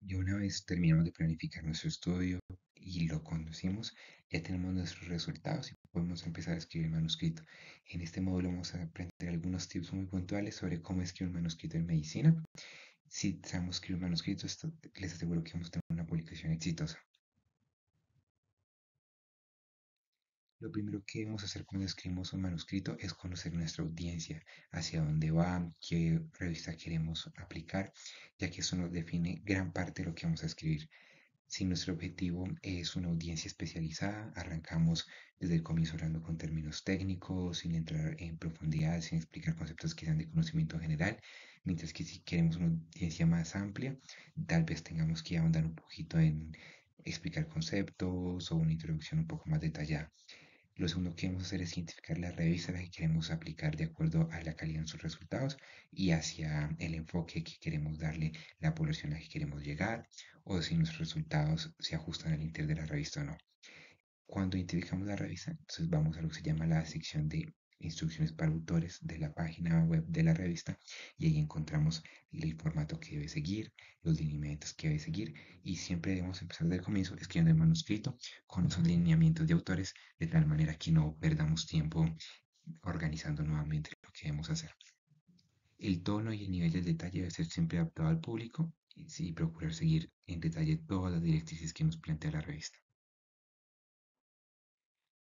Y una vez terminamos de planificar nuestro estudio y lo conducimos, ya tenemos nuestros resultados y podemos empezar a escribir el manuscrito. En este módulo vamos a aprender algunos tips muy puntuales sobre cómo escribir un manuscrito en medicina. Si sabemos escribir un manuscrito, les aseguro que vamos a tener una publicación exitosa. Lo primero que debemos hacer cuando escribimos un manuscrito es conocer nuestra audiencia, hacia dónde va, qué revista queremos aplicar, ya que eso nos define gran parte de lo que vamos a escribir. Si nuestro objetivo es una audiencia especializada, arrancamos desde el comienzo hablando con términos técnicos, sin entrar en profundidad, sin explicar conceptos que sean de conocimiento general, mientras que si queremos una audiencia más amplia, tal vez tengamos que ahondar un poquito en explicar conceptos o una introducción un poco más detallada. Lo segundo que debemos hacer es identificar la revista a la que queremos aplicar de acuerdo a la calidad de sus resultados y hacia el enfoque que queremos darle la población a la que queremos llegar o si nuestros resultados se ajustan al interior de la revista o no. Cuando identificamos la revista, entonces vamos a lo que se llama la sección de instrucciones para autores de la página web de la revista y ahí encontramos el formato que debe seguir, los lineamientos que debe seguir y siempre debemos empezar desde el comienzo escribiendo el manuscrito con esos lineamientos de autores de tal manera que no perdamos tiempo organizando nuevamente lo que debemos hacer. El tono y el nivel de detalle debe ser siempre adaptado al público y sí, procurar seguir en detalle todas las directrices que nos plantea la revista.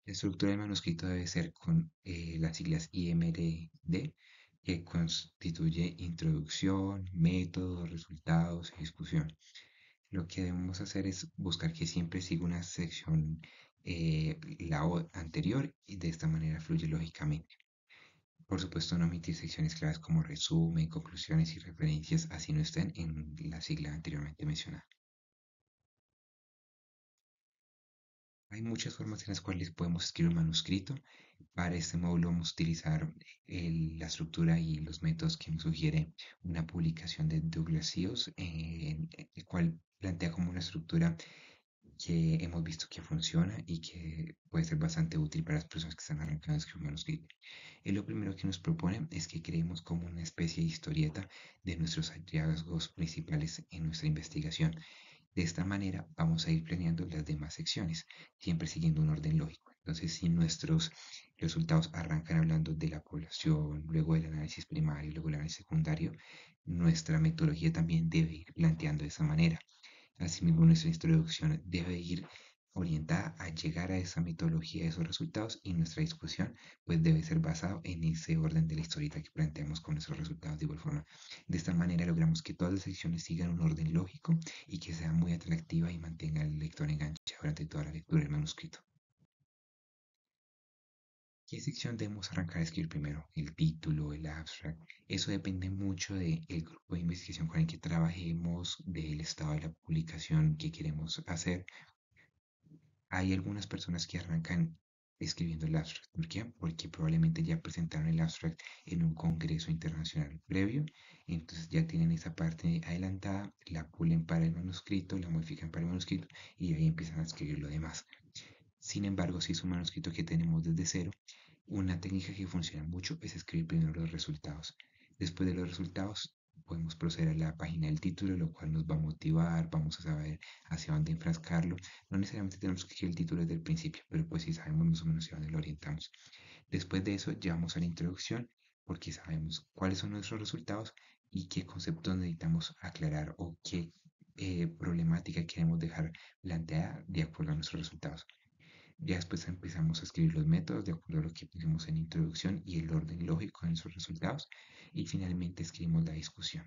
La estructura del manuscrito debe ser con las siglas IMDD, que constituye introducción, método, resultados y discusión. Lo que debemos hacer es buscar que siempre siga una sección anterior y de esta manera fluye lógicamente. Por supuesto, no omitir secciones claras como resumen, conclusiones y referencias, así no estén en la sigla anteriormente mencionada. Hay muchas formas en las cuales podemos escribir un manuscrito. Para este módulo vamos a utilizar la estructura y los métodos que nos sugiere una publicación de Douglas Seals, en el cual plantea como una estructura que hemos visto que funciona y que puede ser bastante útil para las personas que están arrancando a escribir un manuscrito. Y lo primero que nos propone es que creemos como una especie de historieta de nuestros hallazgos principales en nuestra investigación. De esta manera vamos a ir planeando las demás secciones, siempre siguiendo un orden lógico. Entonces, si nuestros resultados arrancan hablando de la población, luego del análisis primario, luego el análisis secundario, nuestra metodología también debe ir planteando de esa manera. Asimismo, nuestra introducción debe ir orientada a llegar a esa metodología, a esos resultados y nuestra discusión pues debe ser basado en ese orden de la historieta que planteamos con nuestros resultados de igual forma. De esta manera logramos que todas las secciones sigan un orden lógico y que sea muy atractiva y mantenga al lector enganchado durante toda la lectura del manuscrito. ¿Qué sección debemos arrancar a escribir primero? ¿El título, el abstract? Eso depende mucho del grupo de investigación con el que trabajemos, del estado de la publicación que queremos hacer. Hay algunas personas que arrancan escribiendo el abstract. ¿Por qué? Porque probablemente ya presentaron el abstract en un congreso internacional previo, entonces ya tienen esa parte adelantada, la pulen para el manuscrito, la modifican para el manuscrito y ahí empiezan a escribir lo demás. Sin embargo, si es un manuscrito que tenemos desde cero, una técnica que funciona mucho es escribir primero los resultados. Después de los resultados, podemos proceder a la página del título, lo cual nos va a motivar, vamos a saber hacia dónde enfrascarlo. No necesariamente tenemos que escribir el título desde el principio, pero pues sí sabemos más o menos hacia dónde lo orientamos. Después de eso, ya vamos a la introducción, porque sabemos cuáles son nuestros resultados y qué conceptos necesitamos aclarar o qué problemática queremos dejar planteada de acuerdo a nuestros resultados. Ya después empezamos a escribir los métodos de acuerdo a lo que pusimos en introducción y el orden lógico en sus resultados. Y finalmente escribimos la discusión.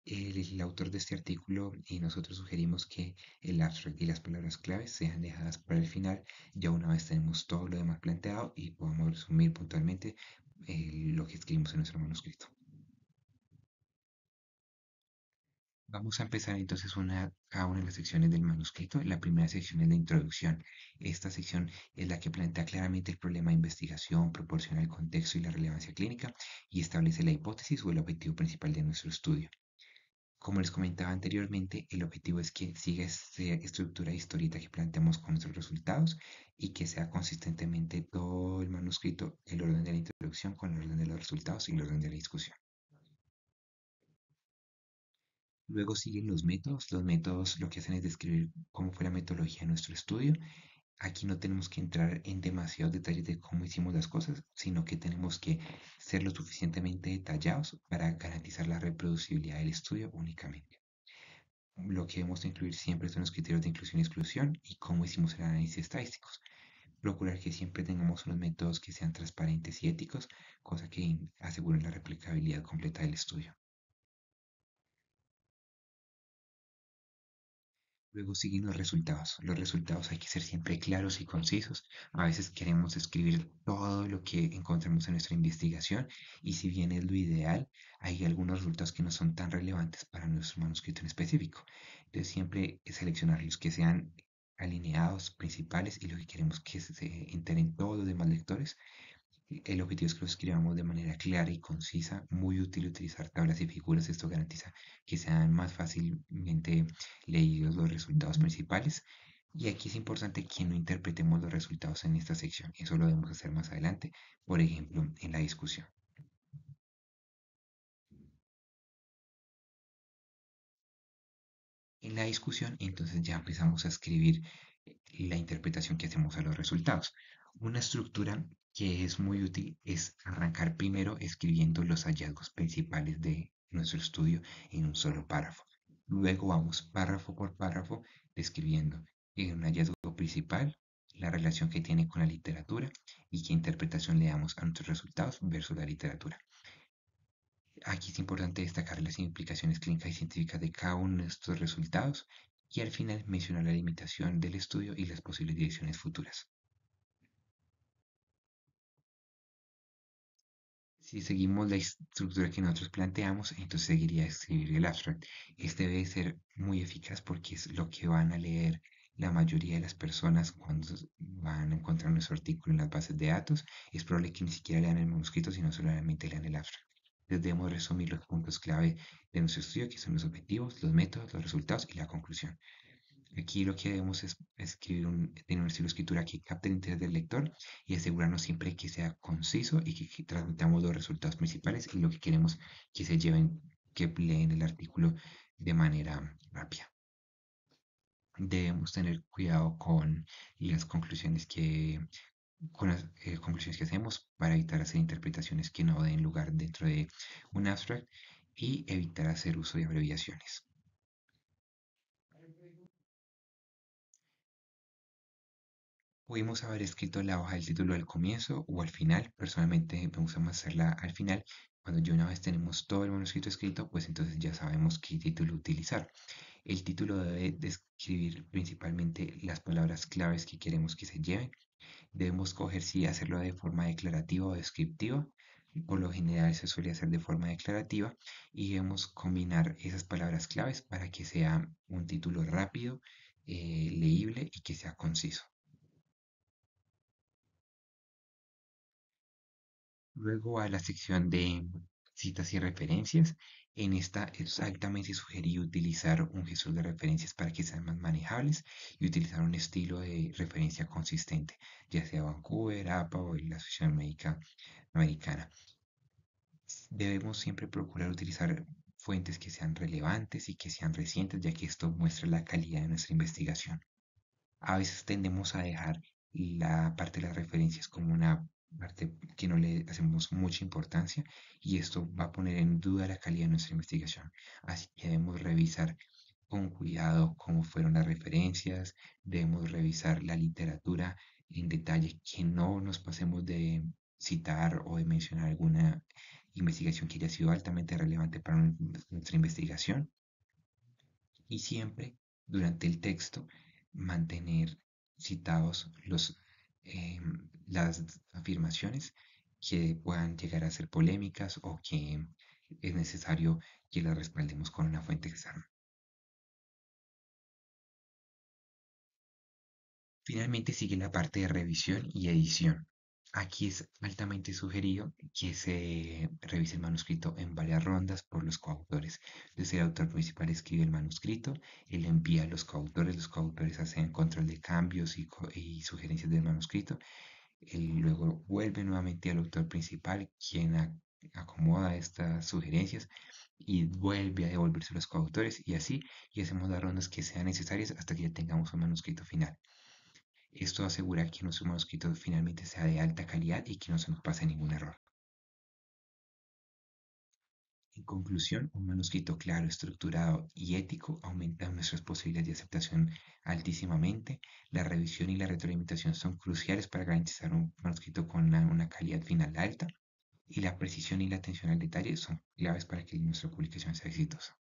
El autor de este artículo y nosotros sugerimos que el abstract y las palabras claves sean dejadas para el final, ya una vez tenemos todo lo demás planteado y podamos resumir puntualmente lo que escribimos en nuestro manuscrito. Vamos a empezar entonces cada una de las secciones del manuscrito. La primera sección es la introducción. Esta sección es la que plantea claramente el problema de investigación, proporciona el contexto y la relevancia clínica y establece la hipótesis o el objetivo principal de nuestro estudio. Como les comentaba anteriormente, el objetivo es que siga esta estructura de historieta que planteamos con nuestros resultados y que sea consistentemente todo el manuscrito el orden de la introducción con el orden de los resultados y el orden de la discusión. Luego siguen los métodos. Los métodos lo que hacen es describir cómo fue la metodología de nuestro estudio. Aquí no tenemos que entrar en demasiados detalles de cómo hicimos las cosas, sino que tenemos que ser lo suficientemente detallados para garantizar la reproducibilidad del estudio únicamente. Lo que debemos incluir siempre son los criterios de inclusión y exclusión y cómo hicimos el análisis estadístico. Procurar que siempre tengamos unos métodos que sean transparentes y éticos, cosa que aseguren la replicabilidad completa del estudio. Luego siguen los resultados. Los resultados hay que ser siempre claros y concisos. A veces queremos escribir todo lo que encontramos en nuestra investigación y si bien es lo ideal, hay algunos resultados que no son tan relevantes para nuestro manuscrito en específico. Entonces siempre es seleccionar los que sean alineados, principales y lo que queremos que se enteren todos los demás lectores. El objetivo es que lo escribamos de manera clara y concisa, muy útil utilizar tablas y figuras. Esto garantiza que sean más fácilmente leídos los resultados principales. Y aquí es importante que no interpretemos los resultados en esta sección. Eso lo debemos hacer más adelante, por ejemplo, en la discusión. En la discusión, entonces ya empezamos a escribir la interpretación que hacemos a los resultados. Una estructura que es muy útil es arrancar primero escribiendo los hallazgos principales de nuestro estudio en un solo párrafo. Luego vamos párrafo por párrafo describiendo un hallazgo principal, la relación que tiene con la literatura y qué interpretación le damos a nuestros resultados versus la literatura. Aquí es importante destacar las implicaciones clínicas y científicas de cada uno de estos resultados y al final mencionar la limitación del estudio y las posibles direcciones futuras. Si seguimos la estructura que nosotros planteamos, entonces seguiría escribir el abstract. Este debe ser muy eficaz porque es lo que van a leer la mayoría de las personas cuando van a encontrar nuestro artículo en las bases de datos. Es probable que ni siquiera lean el manuscrito, sino solamente lean el abstract. Entonces debemos resumir los puntos clave de nuestro estudio, que son los objetivos, los métodos, los resultados y la conclusión. Aquí lo que debemos es escribir tener un estilo de escritura que capte el interés del lector y asegurarnos siempre que sea conciso y que transmitamos los resultados principales y lo que queremos que se lleven, que leen el artículo de manera rápida. Debemos tener cuidado con las conclusiones que hacemos para evitar hacer interpretaciones que no den lugar dentro de un abstract y evitar hacer uso de abreviaciones. Pudimos haber escrito la hoja del título al comienzo o al final. Personalmente me gusta más hacerla al final. Cuando ya una vez tenemos todo el manuscrito escrito, pues entonces ya sabemos qué título utilizar. El título debe describir principalmente las palabras claves que queremos que se lleven. Debemos coger si hacerlo de forma declarativa o descriptiva. Por lo general se suele hacer de forma declarativa y debemos combinar esas palabras claves para que sea un título rápido, leíble y que sea conciso. Luego a la sección de citas y referencias. En esta es altamente sugerido utilizar un gestor de referencias para que sean más manejables y utilizar un estilo de referencia consistente, ya sea Vancouver, APA o la Asociación Médica Americana. Debemos siempre procurar utilizar fuentes que sean relevantes y que sean recientes, ya que esto muestra la calidad de nuestra investigación. A veces tendemos a dejar la parte de las referencias como una parte que no le hacemos mucha importancia y esto va a poner en duda la calidad de nuestra investigación. Así que debemos revisar con cuidado cómo fueron las referencias, debemos revisar la literatura en detalle, que no nos pasemos de citar o de mencionar alguna investigación que haya sido altamente relevante para nuestra investigación y siempre durante el texto mantener citados las afirmaciones que puedan llegar a ser polémicas o que es necesario que las respaldemos con una fuente externa. Finalmente sigue la parte de revisión y edición. Aquí es altamente sugerido que se revise el manuscrito en varias rondas por los coautores. Entonces el autor principal escribe el manuscrito, él envía a los coautores hacen control de cambios y sugerencias del manuscrito, él luego vuelve nuevamente al autor principal, quien acomoda estas sugerencias y vuelve a devolverse a los coautores y así, y hacemos las rondas que sean necesarias hasta que ya tengamos un manuscrito final. Esto asegura que nuestro manuscrito finalmente sea de alta calidad y que no se nos pase ningún error. En conclusión, un manuscrito claro, estructurado y ético aumenta nuestras posibilidades de aceptación altísimamente. La revisión y la retroalimentación son cruciales para garantizar un manuscrito con una calidad final alta y la precisión y la atención al detalle son claves para que nuestra publicación sea exitosa.